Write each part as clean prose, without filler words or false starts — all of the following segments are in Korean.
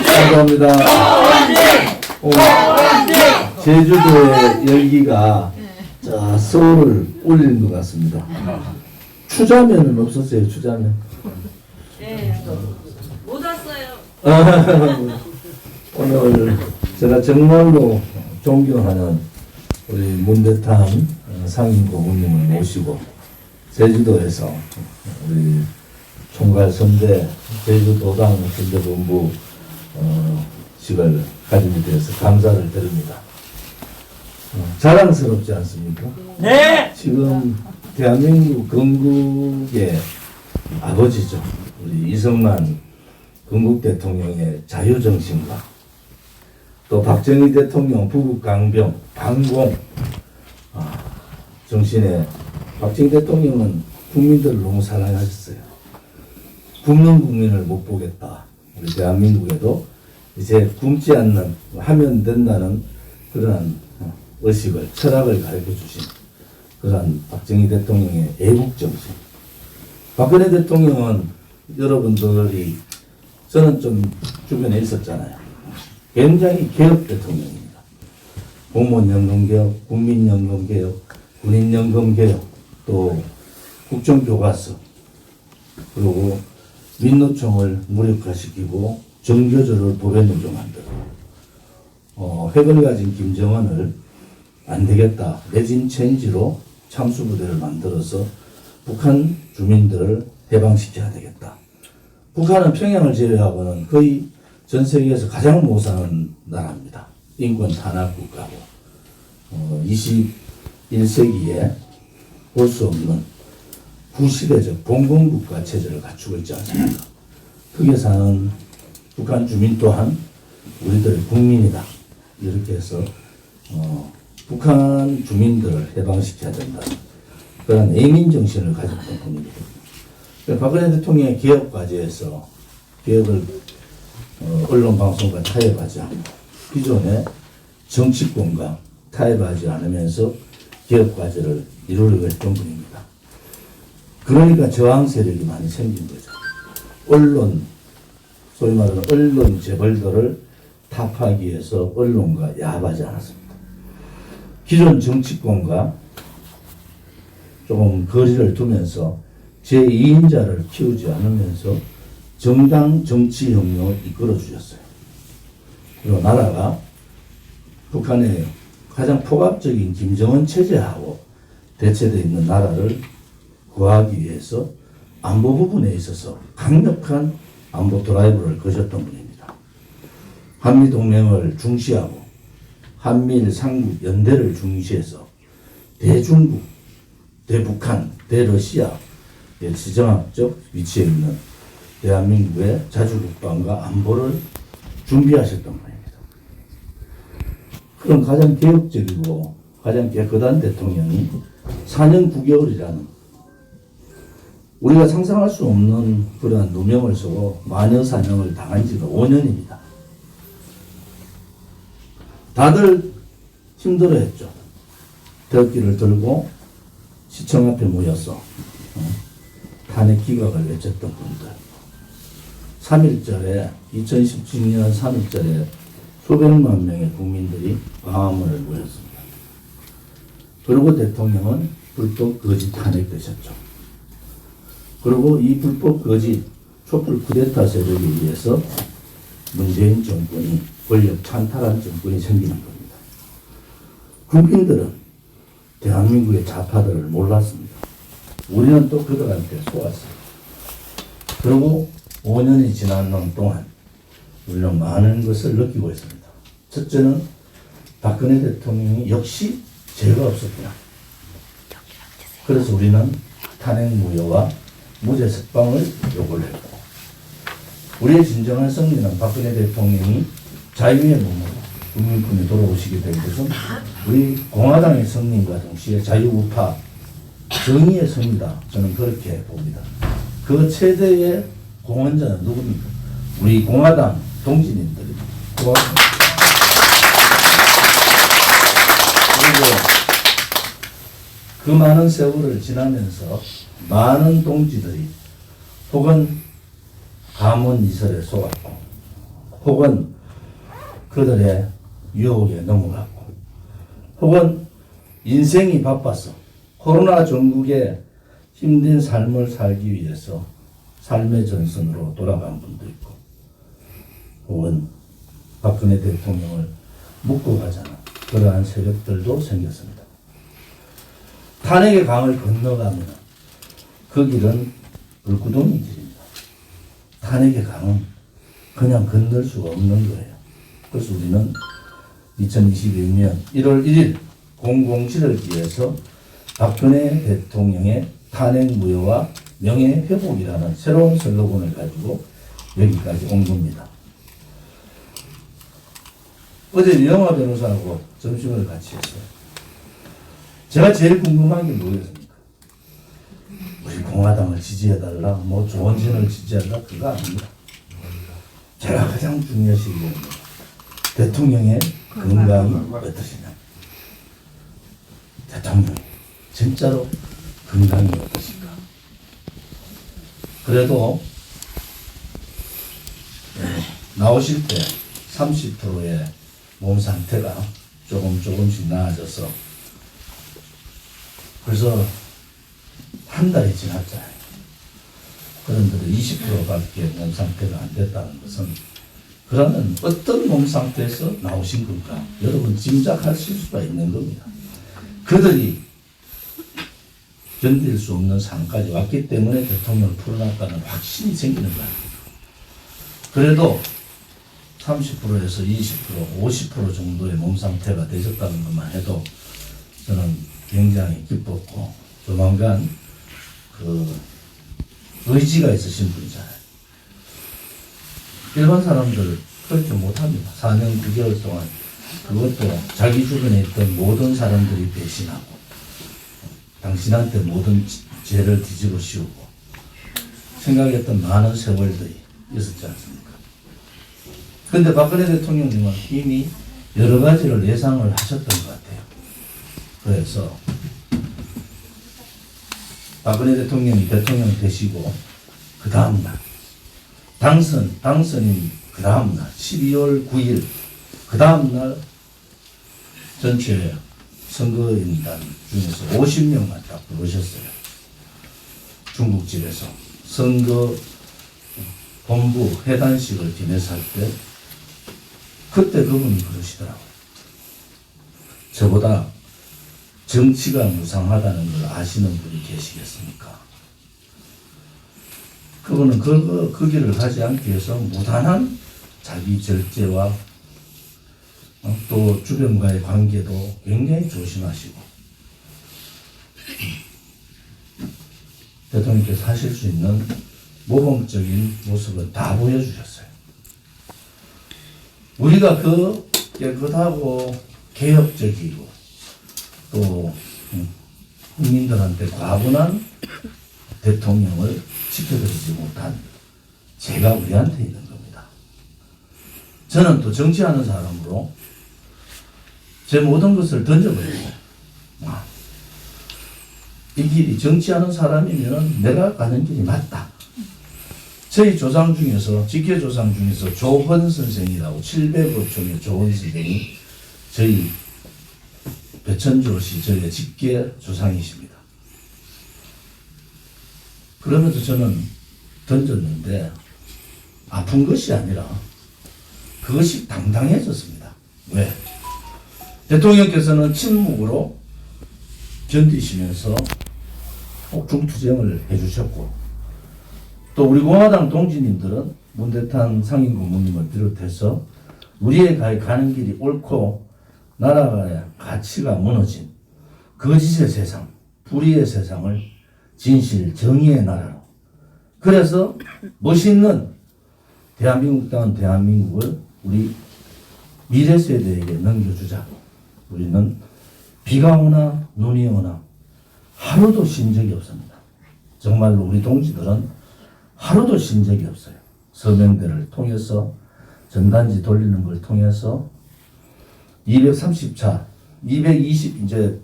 감사합니다. 제주도의 열기가 자, 서울을 울리는 것 같습니다. 추자면은 없었어요, 추자면. 네. 못 왔어요. 오늘 제가 정말로 존경하는 우리 문대탄 상임고문님을 모시고 제주도에서 우리 총괄선대 제주도당 선대본부 식을 가지게 되어서 감사를 드립니다. 자랑스럽지 않습니까? 네. 지금 대한민국 건국의 아버지죠. 우리 이승만 건국 대통령의 자유정신과 또 박정희 대통령 부국강병 반공 정신에 박정희 대통령은 국민들을 너무 사랑하셨어요. 굶는 국민을 못 보겠다. 우리 대한민국에도 이제 굶지 않는 하면 된다는 그러한 의식을 철학을 가르쳐 주신 그러한 박정희 대통령의 애국정신. 박근혜 대통령은 여러분들이 저는 좀 주변에 있었잖아요. 굉장히 개혁 대통령입니다. 공무원연금개혁, 국민연금개혁, 군인연금개혁, 또 국정교과서, 그리고 민노총을 무력화시키고 정교조를 법외노조 만들고 핵을 가진 김정은을 안 되겠다. 내진 체인지로 참수부대를 만들어서 북한 주민들을 해방시켜야 되겠다. 북한은 평양을 제외하고는 거의 전 세계에서 가장 못 사는 나라입니다. 인권 탄압 국가고 21세기에 볼 수 없는 구시대적 봉건국가 체제를 갖추고 있지 않습니까? 흑에 사는 북한 주민 또한 우리들의 국민이다. 이렇게 해서 북한 주민들을 해방시켜야 된다. 그런 애민 정신을 가졌던 분입니다. 박근혜 대통령의 개혁 과제에서 개혁을 언론방송과 타협하지 않고 기존의 정치권과 타협하지 않으면서 개혁 과제를 이루려고 했던 분입니다. 그러니까 저항 세력이 많이 생긴 거죠. 언론, 소위 말하는 언론 재벌들을 타파하기 위해서 언론과 야합하지 않았습니다. 기존 정치권과 조금 거리를 두면서 제2인자를 키우지 않으면서 정당 정치혁명을 이끌어 주셨어요. 그리고 나라가 북한의 가장 포괄적인 김정은 체제하고 대체되어 있는 나라를 구하기 위해서 안보 부분에 있어서 강력한 안보 드라이브를 거셨던 분입니다. 한미동맹을 중시하고 한미일 삼국 연대를 중시해서 대중국, 대북한, 대러시아 지정학적 위치에 있는 대한민국의 자주국방과 안보를 준비하셨던 분입니다. 그런 가장 개혁적이고 가장 깨끗한 대통령이 4년 9개월이라는 우리가 상상할 수 없는 그러한 누명을 쓰고 마녀 사냥을 당한 지가 5년입니다. 다들 힘들어했죠. 태극기를 들고 시청 앞에 모여서 탄핵 기각을 외쳤던 분들. 3.1절에 2017년 3.1절에 수백만 명의 국민들이 광화문을 모였습니다. 그리고 대통령은 불법 거짓 탄핵되셨죠. 그리고 이 불법 거짓 촛불 쿠데타 세력에 의해서 문재인 정권이 권력 찬탈한 정권이 생기는 겁니다. 국민들은 대한민국의 좌파들을 몰랐습니다. 우리는 또 그들한테 속았어요. 그리고 5년이 지나는 동안 우리는 많은 것을 느끼고 있습니다. 첫째는 박근혜 대통령이 역시 죄가 없었구나. 그래서 우리는 탄핵 무효와 무죄 석방을 요구를 했고, 우리의 진정한 승리는 박근혜 대통령이 자유의 몸으로 국민품에 돌아오시게 된 것은 우리 공화당의 승리과 동시에 자유우파 정의의 승리다. 저는 그렇게 봅니다. 그 최대의 공헌자는 누굽니까? 우리 공화당 동지님들입니다. 고맙습니다. 그리고 그 많은 세월을 지나면서 많은 동지들이 혹은 가문 이설에 속았고 혹은 그들의 유혹에 넘어갔고 혹은 인생이 바빠서 코로나 전국에 힘든 삶을 살기 위해서 삶의 전선으로 돌아간 분도 있고 혹은 박근혜 대통령을 묶고 가자는 그러한 세력들도 생겼습니다. 탄핵의 강을 건너가면 그 길은 불구덩이 길입니다. 탄핵의 강은 그냥 건널 수가 없는 거예요. 그래서 우리는 2022년 1월 1일 007을 기해서 박근혜 대통령의 탄핵 무효와 명예회복이라는 새로운 슬로건을 가지고 여기까지 온 겁니다. 어제 유영하 변호사하고 점심을 같이 했어요. 제가 제일 궁금한 게 뭐였습니까? 우리 공화당을 지지해달라, 뭐 조원진을 지지해달라, 그거 아닙니다. 제가 가장 중요시 여깁니다. 대통령의 건강이 어떠시냐. 대통령이 진짜로 건강이 어떠신가. 그래도 나오실 때 30%의 몸 상태가 조금씩 나아져서 그래서 한 달이 지났잖아요. 그런데도 20%밖에 몸 상태가 안 됐다는 것은 그러면 어떤 몸 상태에서 나오신 건가? 여러분 짐작하실 수가 있는 겁니다. 그들이 견딜 수 없는 상까지 왔기 때문에 대통령을 풀어놨다는 확신이 생기는 거예요. 그래도 30%에서 20%, 50% 정도의 몸 상태가 되셨다는 것만 해도 저는 굉장히 기뻤고 조만간 그 의지가 있으신 분이잖아요. 일반 사람들 그렇게 못합니다. 4년 9개월 동안 그것도 자기 주변에 있던 모든 사람들이 배신하고 당신한테 모든 죄를 뒤집어 씌우고 생각했던 많은 세월들이 있었지 않습니까? 그런데 박근혜 대통령님은 이미 여러 가지를 예상을 하셨던 것 같아요. 그래서 박근혜 대통령이 대통령 되시고 그 다음날 당선인 그 다음날 12월 9일 그 다음날 전체 선거인단 중에서 50명만 딱 부르셨어요. 중국집에서 선거 본부 회단식을 지내서 할 때 그때 그분이 그러시더라고요. 저보다 정치가 무상하다는 걸 아시는 분이 계시겠습니까? 그분은 그 길을 가지 않기 위해서 무단한 자기 절제와 또 주변과의 관계도 굉장히 조심하시고 대통령께서 하실 수 있는 모범적인 모습을 다 보여주셨어요. 우리가 그 깨끗하고 개혁적이고 또 국민들한테 과분한 대통령을 지켜드리지 못한 죄가 우리한테 있는 겁니다. 저는 또 정치하는 사람으로 제 모든 것을 던져버리고 이 길이 정치하는 사람이면 내가 가는 길이 맞다. 저희 조상 중에서 직계 조상 중에서 조헌 선생이라고 700억 중에 조헌 선생이 저희 배천조시 저희의 직계 조상이십니다. 그러면서 저는 던졌는데 아픈 것이 아니라 그것이 당당해졌습니다. 왜? 대통령께서는 침묵으로 견디시면서 중투쟁을 해주셨고 또 우리 공화당 동지님들은 문대탄 상임 고문님을 비롯해서 우리의 가는 길이 옳고 나라의 가치가 무너진 거짓의 세상, 불의의 세상을 진실, 정의의 나라로 그래서 멋있는 대한민국 땅은 대한민국을 우리 미래 세대에게 넘겨주자고 우리는 비가 오나 눈이 오나 하루도 쉰 적이 없습니다. 정말로 우리 동지들은 하루도 쉰 적이 없어요. 서명대를 통해서 전단지 돌리는 걸 통해서 230차, 220 이제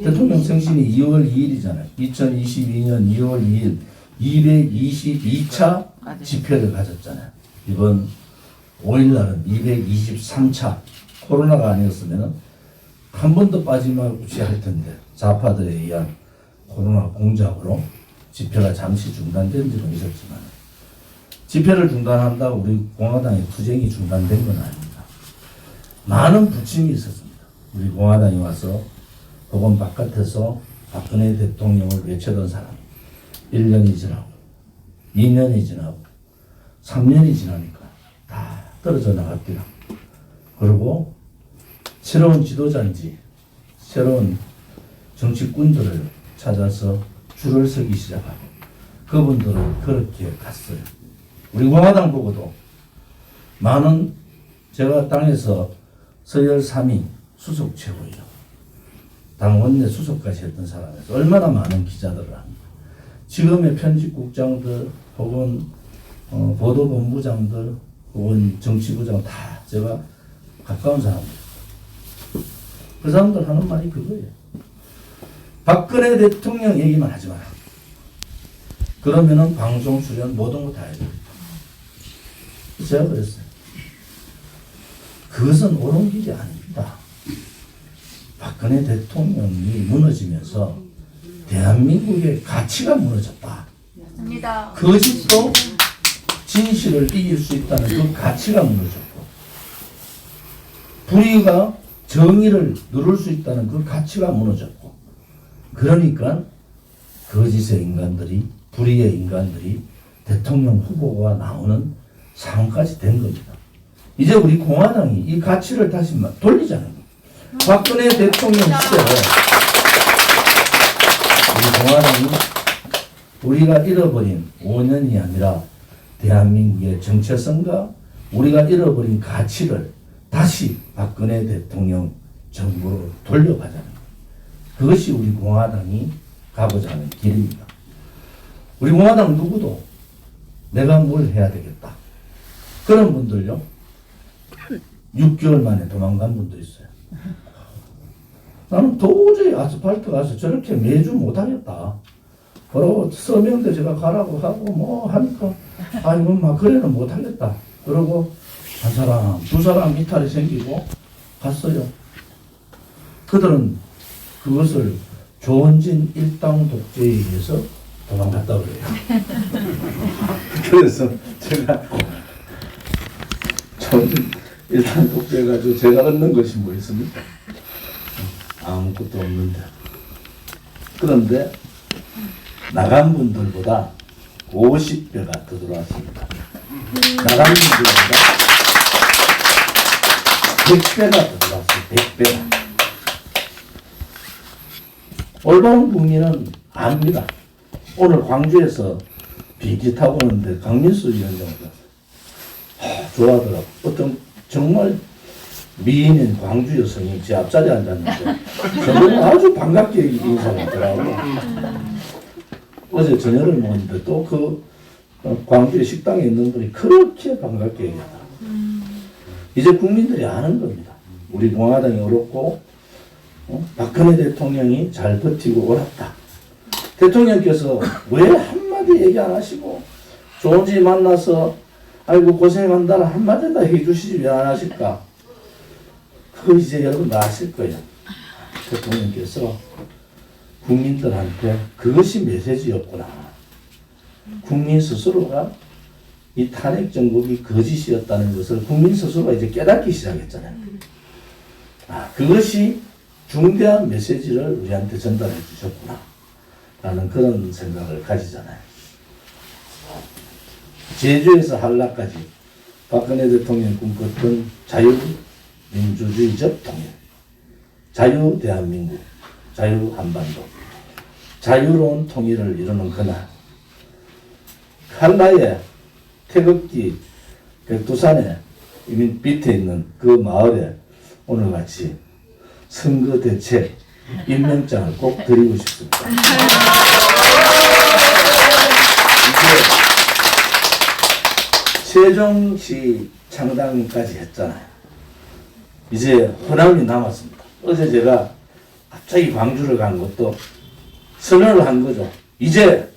대통령 생신이 2월 2일이잖아요. 2022년 2월 2일 222차 집회를 가졌잖아요. 이번 5일날은 223차. 코로나가 아니었으면 한 번도 빠짐없이 할 텐데 좌파들에 의한 코로나 공작으로 집회가 잠시 중단된 적은 있었지만 집회를 중단한다고 우리 공화당의 투쟁이 중단된 건 아닙니다. 많은 부침이 있었습니다. 우리 공화당이 와서 법원 바깥에서 박근혜 대통령을 외쳐던 사람이 1년이 지나고 2년이 지나고 3년이 지나니까 다 떨어져 나갔더라. 그리고 새로운 지도자인지 새로운 정치꾼들을 찾아서 줄을 서기 시작하고 그분들은 그렇게 갔어요. 우리 공화당 보고도 많은 제가 당에서 서열 3위 수석 최고위원 당 원내 수석까지 했던 사람에서 얼마나 많은 기자들을 합니다. 지금의 편집국장들 혹은 보도본부장들 혹은 정치부장 다 제가 가까운 사람들. 그 사람들 하는 말이 그거예요. 박근혜 대통령 얘기만 하지 마라. 그러면은 방송 출연 모든 거 다 해야 되겠다. 제가 그랬어요. 그것은 옳은 길이 아닙니다. 박근혜 대통령이 무너지면서 대한민국의 가치가 무너졌다. 맞습니다. 거짓도 진실을 이길 수 있다는 그 가치가 무너졌고 불의가 정의를 누를 수 있다는 그 가치가 무너졌고 그러니까 거짓의 인간들이 불의의 인간들이 대통령 후보가 나오는 상황까지 된 겁니다. 이제 우리 공화당이 이 가치를 다시 돌리자는 거예요. 박근혜 대통령 시절에 우리 공화당이 우리가 잃어버린 5년이 아니라 대한민국의 정체성과 우리가 잃어버린 가치를 다시 박근혜 대통령 정부로 돌려가자는 거예요. 그것이 우리 공화당이 가고자 하는 길입니다. 우리 공화당 누구도 내가 뭘 해야 되겠다. 그런 분들요. 6개월 만에 도망간 분도 있어요. 나는 도저히 아스팔트 가서 저렇게 매주 못하겠다. 그러고 서명대 제가 가라고 하고 뭐 하니까 아니 막 그래는 못하겠다. 그러고 한 사람, 두 사람 이탈이 생기고 갔어요. 그들은 그것을 조원진 일당 독재에 의해서 도망갔다 그래요. 그래서 제가 조원진 일당 독재 가지고 제가 얻는 것이 뭐 있습니까? 아무것도 없는데. 그런데 나간 분들보다 50배가 더 들어왔습니다. 나간 분들보다 100배가 더 들어왔어요. 100배가. 올바른 국민은 압니다. 오늘 광주에서 비행기 타고 오는데 강민수 위원장도 좋아하더라고. 어떤 정말 미인인 광주 여성이 제 앞자리에 앉았는데 저는 아주 반갑게 인사를 하더라고요. 어제 저녁을 먹었는데 또 그 광주의 식당에 있는 분이 그렇게 반갑게 얘기하더라고요. 이제 국민들이 아는 겁니다. 우리 공화당이 옳았고 박근혜 대통령이 잘 버티고 옳았다. 대통령께서 왜 한마디 얘기 안 하시고 조원진 만나서 아이고 고생한다 한마디다 해주시지 왜 안 하실까? 그거 이제 여러분 다 아실 거예요. 대통령께서 국민들한테 그것이 메시지였구나. 국민 스스로가 이 탄핵 정국이 거짓이었다는 것을 국민 스스로가 이제 깨닫기 시작했잖아요. 그것이 중대한 메시지를 우리한테 전달해 주셨구나. 라는 그런 생각을 가지잖아요. 제주에서 한라까지 박근혜 대통령이 꿈꿨던 자유민주주의적 통일, 자유 대한민국, 자유 한반도, 자유로운 통일을 이루는 그날, 한라에 태극기 백두산에 이미 밑에 있는 그 마을에 오늘같이 선거 대책 임명장을 꼭 드리고 싶습니다. 이제 세종시 창당까지 했잖아요. 이제 호남이 남았습니다. 어제 제가 갑자기 광주를 간 것도 선언을 한 거죠. 이제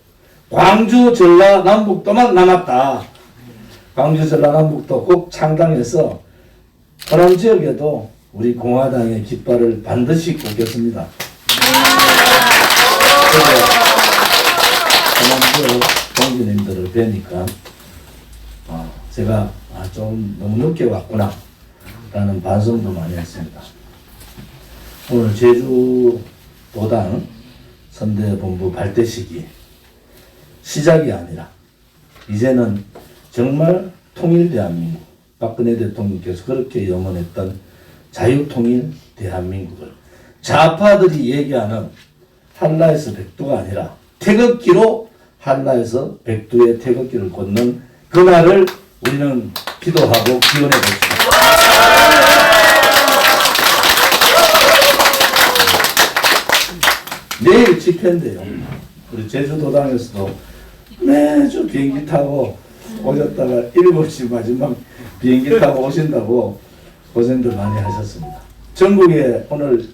광주, 전라남북도만 남았다. 광주, 전라남북도 꼭 창당해서 호남 지역에도 우리 공화당의 깃발을 반드시 꽂겠습니다. 호남 지역 동지님들을 뵈니까 제가 좀 너무 늦게 왔구나 라는 반성도 많이 했습니다. 오늘 제주도당 선대본부 발대식이 시작이 아니라 이제는 정말 통일 대한민국, 박근혜 대통령께서 그렇게 염원했던 자유통일 대한민국을 좌파들이 얘기하는 한라에서 백두가 아니라 태극기로 한라에서 백두의 태극기를 꽂는 그날을 우리는 기도하고 기원해 봅시다. 내일 집회인데요. 우리 제주도당에서도 매주 비행기 타고 오셨다가 7시 마지막 비행기 타고 오신다고 고생들 많이 하셨습니다. 전국에 오늘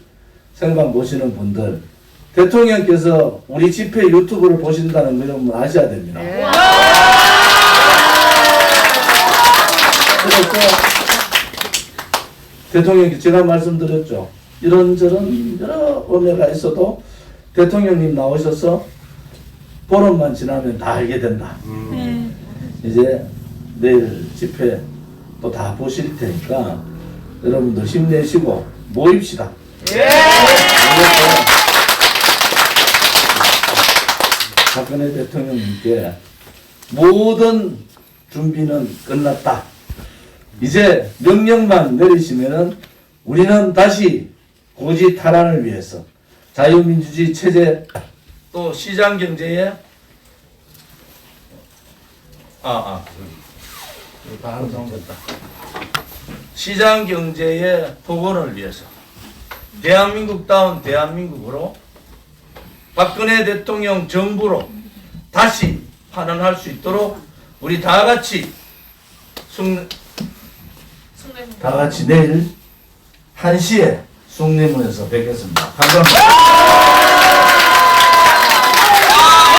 생방 보시는 분들, 대통령께서 우리 집회 유튜브를 보신다는 거 여러분 아셔야 됩니다. 그래서 대통령께 제가 말씀드렸죠. 이런저런 여러 은혜가 있어도 대통령님 나오셔서 보름만 지나면 다 알게 된다. 이제 내일 집회 또 다 보실 테니까 여러분들 힘내시고 모입시다. 박근혜 대통령님께 모든 준비는 끝났다. 이제 명령만 내리시면은 우리는 다시 고지 탈환을 위해서 자유민주주의 체제 또 시장 경제에 시장 경제의 복원을 위해서 대한민국다운 대한민국으로 박근혜 대통령 정부로 다시 환원할 수 있도록 우리 다 같이 내일 1시에 숭례문에서 뵙겠습니다. 감사합니다.